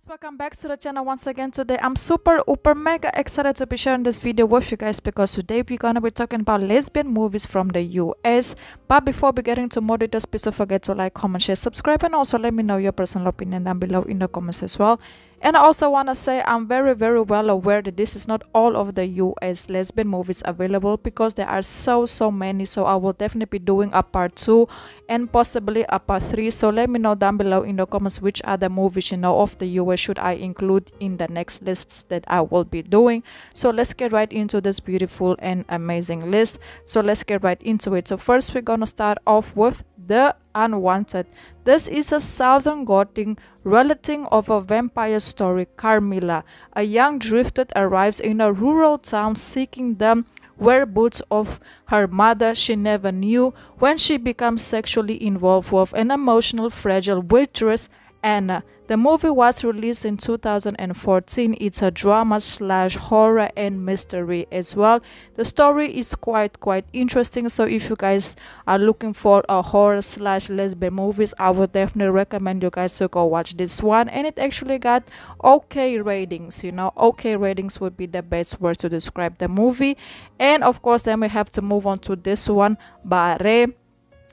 Guys, welcome back to the channel once again. Today I'm super mega excited to be sharing this video with you guys because today we're gonna be talking about lesbian movies from the US. But before we get into more details, please don't forget to like, comment, share, subscribe, and also let me know your personal opinion down below in the comments as well. And I also want to say I'm very well aware that this is not all of the US lesbian movies available because there are so many. So I will definitely be doing a part 2 and possibly a part 3. So let me know down below in the comments which other movies of the US should I include in the next lists that I will be doing. So let's get right into this beautiful and amazing list. So let's get right into it. So first we're gonna start off with The Unwanted. This is a Southern Gothic relating of a vampire story. Carmilla, a young drifter, arrives in a rural town seeking the whereabouts of her mother she never knew when she becomes sexually involved with an emotional fragile waitress, Anna. The movie was released in 2014. It's a drama / horror and mystery as well. The story is quite interesting. So if you guys are looking for a horror / lesbian movies, I would definitely recommend you guys to go watch this one. And it actually got okay ratings. Okay ratings would be the best word to describe the movie. And of course then we have to move on to this one, Bare.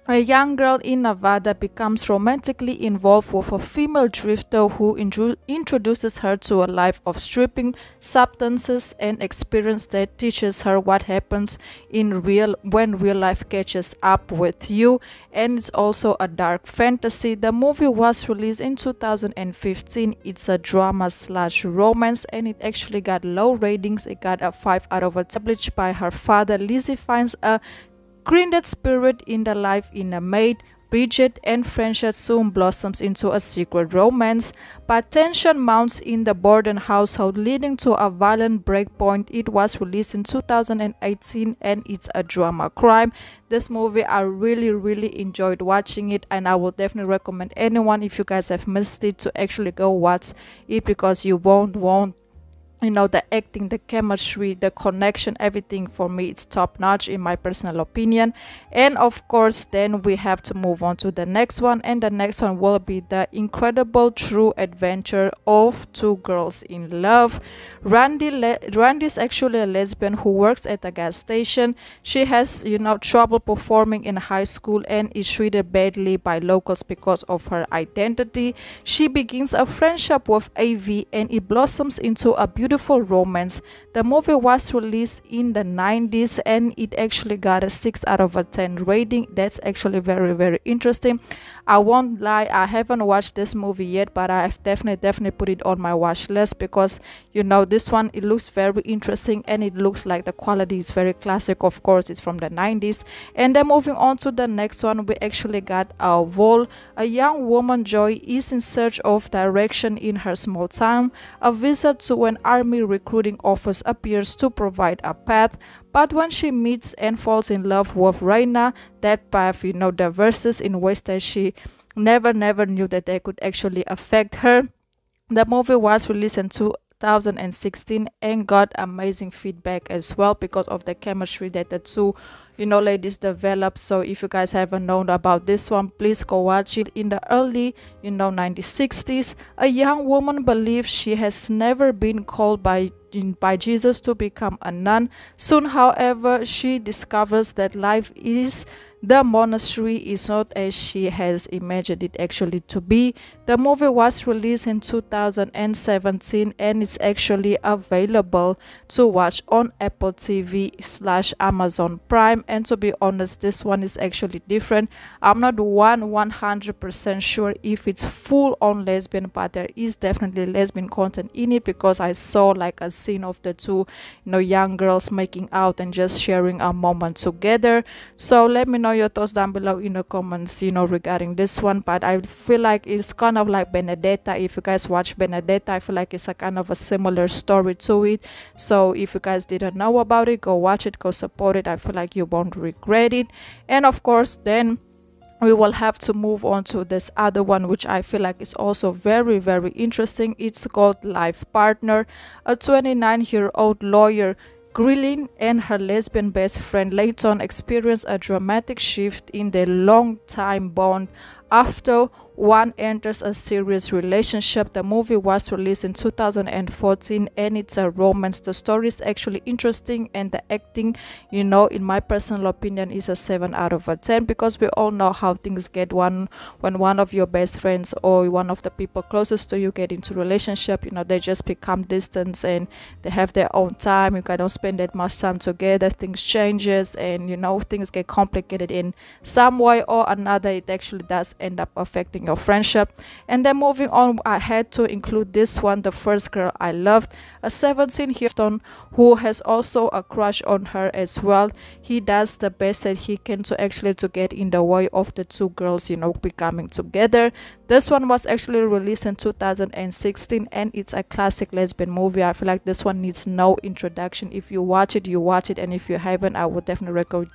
A young girl in Nevada becomes romantically involved with a female drifter who introduces her to a life of stripping, substances, and experience that teaches her what happens when real life catches up with you. And it's also a dark fantasy. The movie was released in 2015. It's a drama / romance, and it actually got low ratings. It got a 5 out of 10. Established by her father, Lizzie finds a kindred spirit in the life in a maid, Bridget, and friendship soon blossoms into a secret romance. But tension mounts in the Borden household, leading to a violent breakpoint. It was released in 2018 and it's a drama crime. This movie, I really enjoyed watching it, and I will definitely recommend anyone, if you guys have missed it, to actually go watch it because you won't the acting, the chemistry, the connection, everything for me it's top notch in my personal opinion. And of course then we have to move on to the next one, and the next one will be The Incredible True Adventure of Two Girls in Love. Randy is actually a lesbian who works at a gas station. She has trouble performing in high school and is treated badly by locals because of her identity. She begins a friendship with AV and it blossoms into a beautiful romance. The movie was released in the 90s and it actually got a 6 out of 10 rating. That's actually very interesting. I won't lie, I haven't watched this movie yet, but I've definitely put it on my watch list because this one, it looks very interesting and it looks like the quality is very classic. Of course, it's from the 90s. And then moving on to the next one, we actually got a Vol. A young woman, Joy, is in search of direction in her small town. A visit to an army recruiting office appears to provide a path, but when she meets and falls in love with Raina, that path diverges in ways that she never knew that they could actually affect her. The movie was released in 2016 and got amazing feedback as well because of the chemistry that the two ladies developed. So if you guys haven't known about this one, please go watch it. In the early 1960s, a young woman believes she has never been called by Jesus to become a nun. Soon, however, she discovers that life is the monastery is not as she has imagined it actually to be. The movie was released in 2017 and it's actually available to watch on Apple TV / Amazon Prime. And to be honest, this one is actually different. I'm not 100% sure if it's full on lesbian, but there is definitely lesbian content in it because I saw like a scene of the two young girls making out and just sharing a moment together. So let me know your thoughts down below in the comments regarding this one. But I feel like it's kind of like Benedetta. If you guys watch Benedetta, I feel like it's a kind of a similar story to it. So if you guys didn't know about it, go watch it, go support it. I feel like you won't regret it. And of course then we will have to move on to this other one, which I feel like is also very interesting. It's called Life Partner. A 29-year-old lawyer, Grilling, and her lesbian best friend Layton experience a dramatic shift in their long-time bond after one enters a serious relationship. The movie was released in 2014 and it's a romance. The story is actually interesting and the acting, you know, in my personal opinion, is a 7 out of a 10, because we all know how things get when one of your best friends or one of the people closest to you get into relationship. You know, they just become distant and they have their own time. You don't spend that much time together. Things changes and, you know, things get complicated in some way or another. It actually does end up affecting your friendship. And then moving on, I had to include this one, The First Girl I Loved, a 17-year who has also a crush on her as well. He does the best that he can to get in the way of the two girls, you know, becoming together. This one was actually released in 2016 and it's a classic lesbian movie. I feel like this one needs no introduction. If you watch it, you watch it, and if you haven't, I would definitely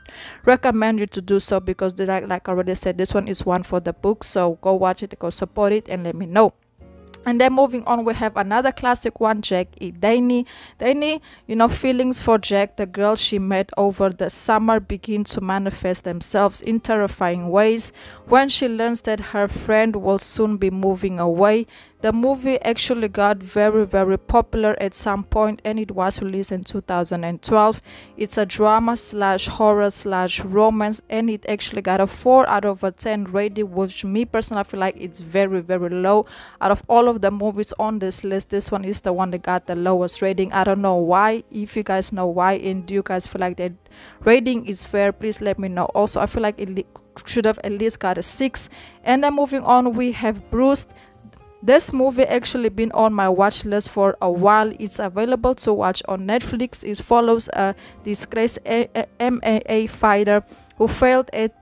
recommend you to do so, because like I already said, this one is one for the book. So go watch it, go support it, and let me know. And then moving on, we have another classic one, Jack E. Danny. Danny, you know, feelings for Jack, the girl she met over the summer, begin to manifest themselves in terrifying ways when she learns that her friend will soon be moving away. The movie actually got very popular at some point and it was released in 2012. It's a drama slash horror slash romance and it actually got a 4 out of a 10 rating, which me personally I feel like it's very low. Out of all of the movies on this list, this one is the one that got the lowest rating. I don't know why. If you guys know why and do you guys feel like that rating is fair, please let me know. Also, I feel like it should have at least got a 6. And then moving on, we have Bruised. This movie actually been on my watch list for a while. It's available to watch on Netflix. It follows a disgraced MMA fighter who failed at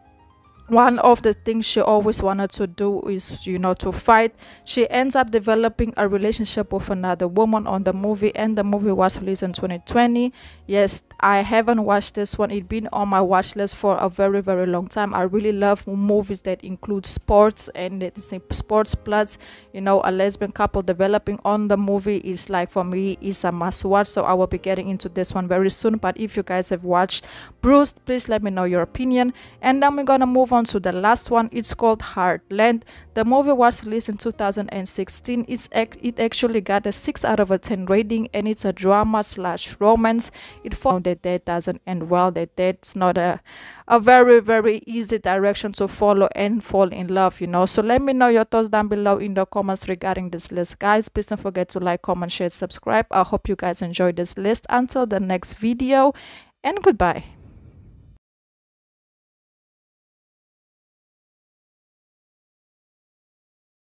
one of the things she always wanted to do is, you know, to fight. She ends up developing a relationship with another woman on the movie, and the movie was released in 2020. Yes, I haven't watched this one. It's been on my watch list for a very long time. I really love movies that include sports, and it's sports plus, you know, a lesbian couple developing on the movie is like, for me, is a must watch. So I will be getting into this one very soon. But if you guys have watched Bruised, please let me know your opinion. And then we're gonna move on to the last one. It's called Heartland. The movie was released in 2016. It actually got a 6 out of a 10 rating, and it's a drama slash romance. It found that doesn't end well, that's not a very easy direction to follow and fall in love, you know. So let me know your thoughts down below in the comments regarding this list, guys. Please don't forget to like, comment, share, subscribe. I hope you guys enjoyed this list. Until the next video, and goodbye.